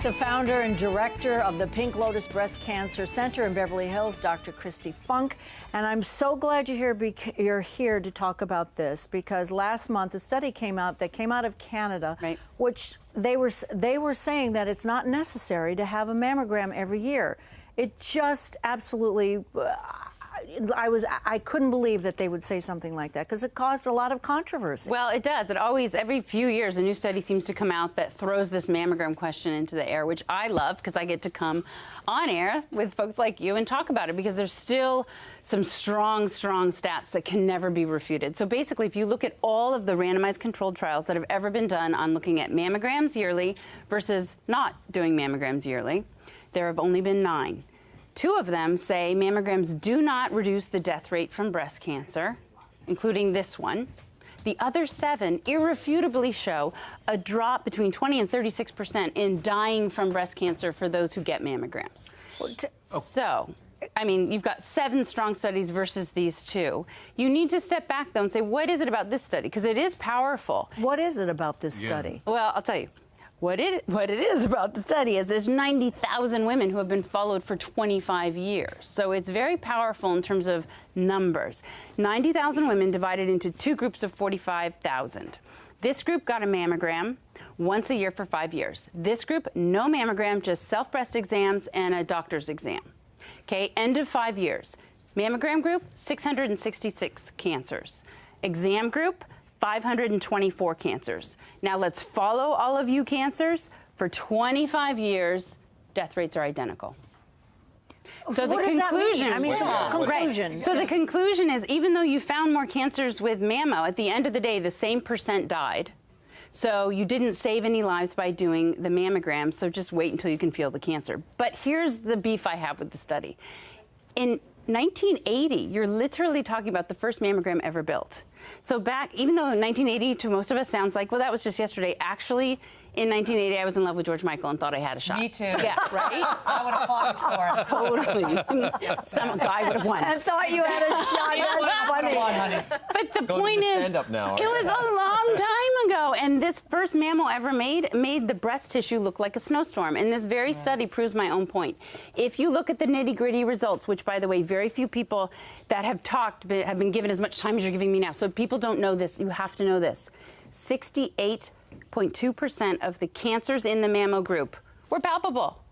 The founder and director of the Pink Lotus Breast Cancer Center in Beverly Hills, Dr. Kristi Funk. And I'm so glad you're here to talk about this, because last month a study came out of Canada, right, which they were saying that it's not necessary to have a mammogram every year. It just absolutely, I couldn't believe that they would say something like that, because it caused a lot of controversy. Well, it does. It always, every few years, a new study seems to come out that throws this mammogram question into the air, which I love, because I get to come on air with folks like you and talk about it, because there's still some strong stats that can never be refuted. So basically, if you look at all of the randomized controlled trials that have ever been done on looking at mammograms yearly versus not doing mammograms yearly, there have only been 9. 2 of them say mammograms do not reduce the death rate from breast cancer, including this one. The other 7 irrefutably show a drop between 20 and 36% in dying from breast cancer for those who get mammograms. So, I mean, you've got 7 strong studies versus these 2. You need to step back, though, and say, what is it about this study? Because it is powerful. What is it about this study? Well, I'll tell you. What it is about the study is there's 90,000 women who have been followed for 25 years. So it's very powerful in terms of numbers. 90,000 women divided into 2 groups of 45,000. This group got a mammogram once a year for 5 years. This group, no mammogram, just self-breast exams and a doctor's exam. Okay, end of 5 years. Mammogram group, 666 cancers. Exam group, 524 cancers. Now let's follow all of you cancers. For 25 years, death rates are identical. So the conclusion, So the conclusion is, even though you found more cancers with mammo, at the end of the day, the same % died. So you didn't save any lives by doing the mammogram, so just wait until you can feel the cancer. But here's the beef I have with the study. In 1980, you're literally talking about the first mammogram ever built. So back, even though 1980 to most of us sounds like, well, that was just yesterday, actually, in 1980, I was in love with George Michael and thought I had a shot. Me too. Yeah, right? I would have fought for it. Totally. Some guy would have won. I thought you had a shot. That's funny. Honey. But the point is, stand up now. it was a long time ago, and this first mammo ever made the breast tissue look like a snowstorm. And this very study proves my own point. If you look at the nitty-gritty results, which, by the way, very few people that have talked have been given as much time as you're giving me now. So if people don't know this, you have to know this. 68.2% of the cancers in the mammo group were palpable.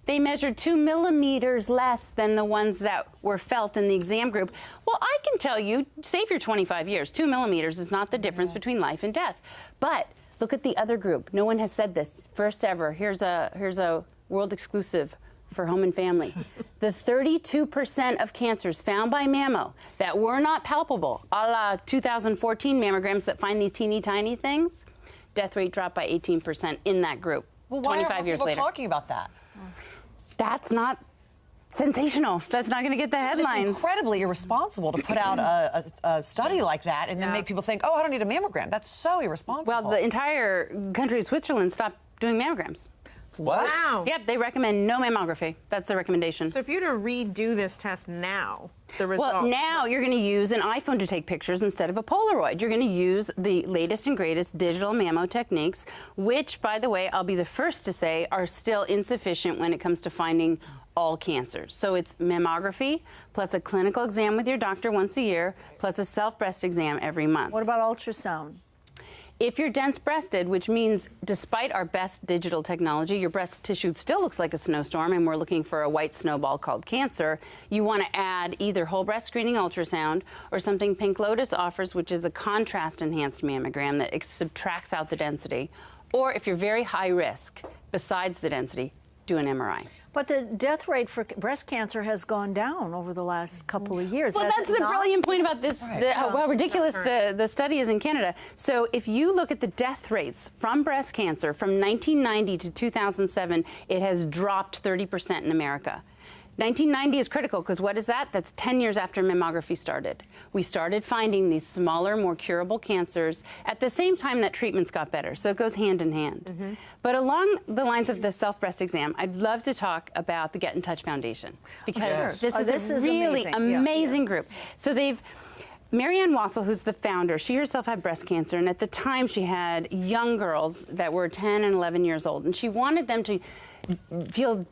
They measured 2 millimeters less than the ones that were felt in the exam group. Well, I can tell you, save your 25 years. 2 millimeters is not the difference between life and death. But look at the other group. No one has said this. First ever. Here's a world exclusive for Home and Family. The 32% of cancers found by mammo that were not palpable, a la 2014 mammograms that find these teeny tiny things, death rate dropped by 18% in that group. Well, why 25 years are people later. talking about that? That's not sensational. That's not going to get the headlines. It's incredibly irresponsible to put out a study like that and then make people think, oh, I don't need a mammogram. That's so irresponsible. Well, the entire country of Switzerland stopped doing mammograms. What? Wow. Yep, they recommend no mammography. That's the recommendation. So if you were to redo this test now, the results... Well, now you're going to use an iPhone to take pictures instead of a Polaroid. You're going to use the latest and greatest digital mammo techniques, which, by the way, I'll be the first to say are still insufficient when it comes to finding all cancers. So it's mammography plus a clinical exam with your doctor once a year plus a self-breast exam every month. What about ultrasound? If you're dense-breasted, which means despite our best digital technology, your breast tissue still looks like a snowstorm and we're looking for a white snowball called cancer, you want to add either whole breast screening ultrasound or something Pink Lotus offers, which is a contrast-enhanced mammogram that subtracts out the density. Or if you're very high risk, besides the density, do an MRI. But the death rate for breast cancer has gone down over the last couple of years. Well, that's the brilliant point about this, how ridiculous the study is in Canada. So if you look at the death rates from breast cancer from 1990 to 2007, it has dropped 30% in America. 1990 is critical because what is that? That's 10 years after mammography started. We started finding these smaller, more curable cancers at the same time that treatments got better. So it goes hand in hand. But along the lines of the self-breast exam, I'd love to talk about the Get in Touch Foundation because this is a really amazing group. So Marianne Wassel, who's the founder, she herself had breast cancer, and at the time she had young girls that were 10 and 11 years old, and she wanted them to feel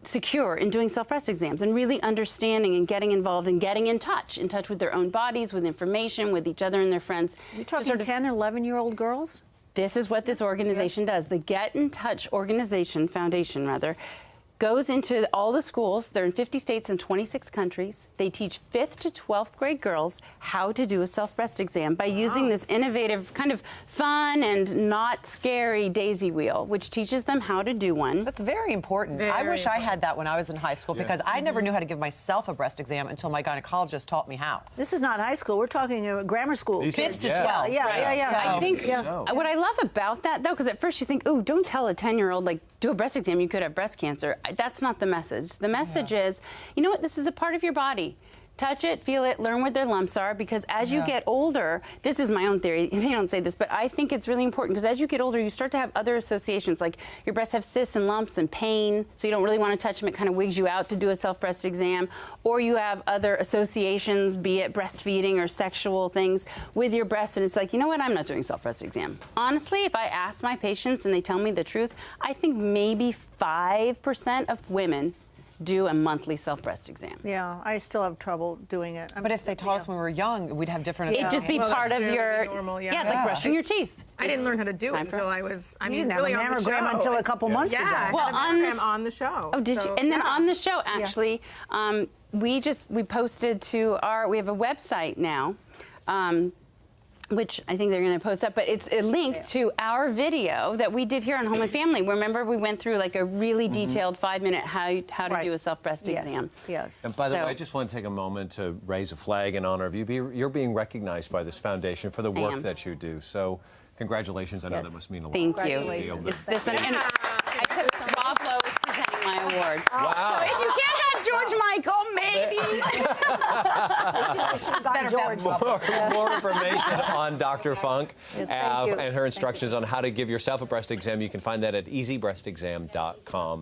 secure in doing self-breast exams and really understanding and getting involved and getting in touch with their own bodies, with information, with each other and their friends. You're talking 10 and 11-year-old girls? This is what this organization does. The Get in Touch Foundation, goes into all the schools. They're in 50 states and 26 countries. They teach 5th to 12th grade girls how to do a self-breast exam by using this innovative, kind of fun and not scary daisy wheel, which teaches them how to do one. That's very important. I wish I had that when I was in high school because I never knew how to give myself a breast exam until my gynecologist taught me how. This is not high school. We're talking grammar school. 5th to 12. Yeah. I think what I love about that, though, because at first you think, oh, don't tell a 10-year-old, like, do a breast exam, you could have breast cancer. That's not the message. The message is, you know what, this is a part of your body. Touch it, feel it, learn what their lumps are, because as you get older, this is my own theory, they don't say this, but I think it's really important, because as you get older, you start to have other associations, like your breasts have cysts and lumps and pain, so you don't really want to touch them, it kind of wigs you out to do a self-breast exam, or you have other associations, be it breastfeeding or sexual things with your breasts, and it's like, you know what, I'm not doing self-breast exam. Honestly, if I ask my patients and they tell me the truth, I think maybe 5% of women do a monthly self-breast exam. Yeah, I still have trouble doing it. But if they taught us when we were young, we'd have different It'd just be part of your normal, it's like brushing your teeth. I didn't learn how to do it until I was, You didn't have a really on the show. mammogram until a couple months ago. Yeah, Well, I had a mammogram on the show. Oh, did you? And then on the show, actually, we posted to we have a website now, which I think they're going to post up, but it's a link to our video that we did here on Home and Family. Remember, we went through like a really detailed 5-minute how to do a self-breast exam. Yes. And by the way, I just want to take a moment to raise a flag in honor of you. You're being recognized by this foundation for the work that you do. So congratulations. I know that must mean a lot. Thank you. Congratulations. And I said Rob Lowe is presenting my award. Wow. So if you can't have George Michael, maybe. More information on Dr. Funk Thank you. and her instructions on how to give yourself a breast exam. You can find that at easybreastexam.com.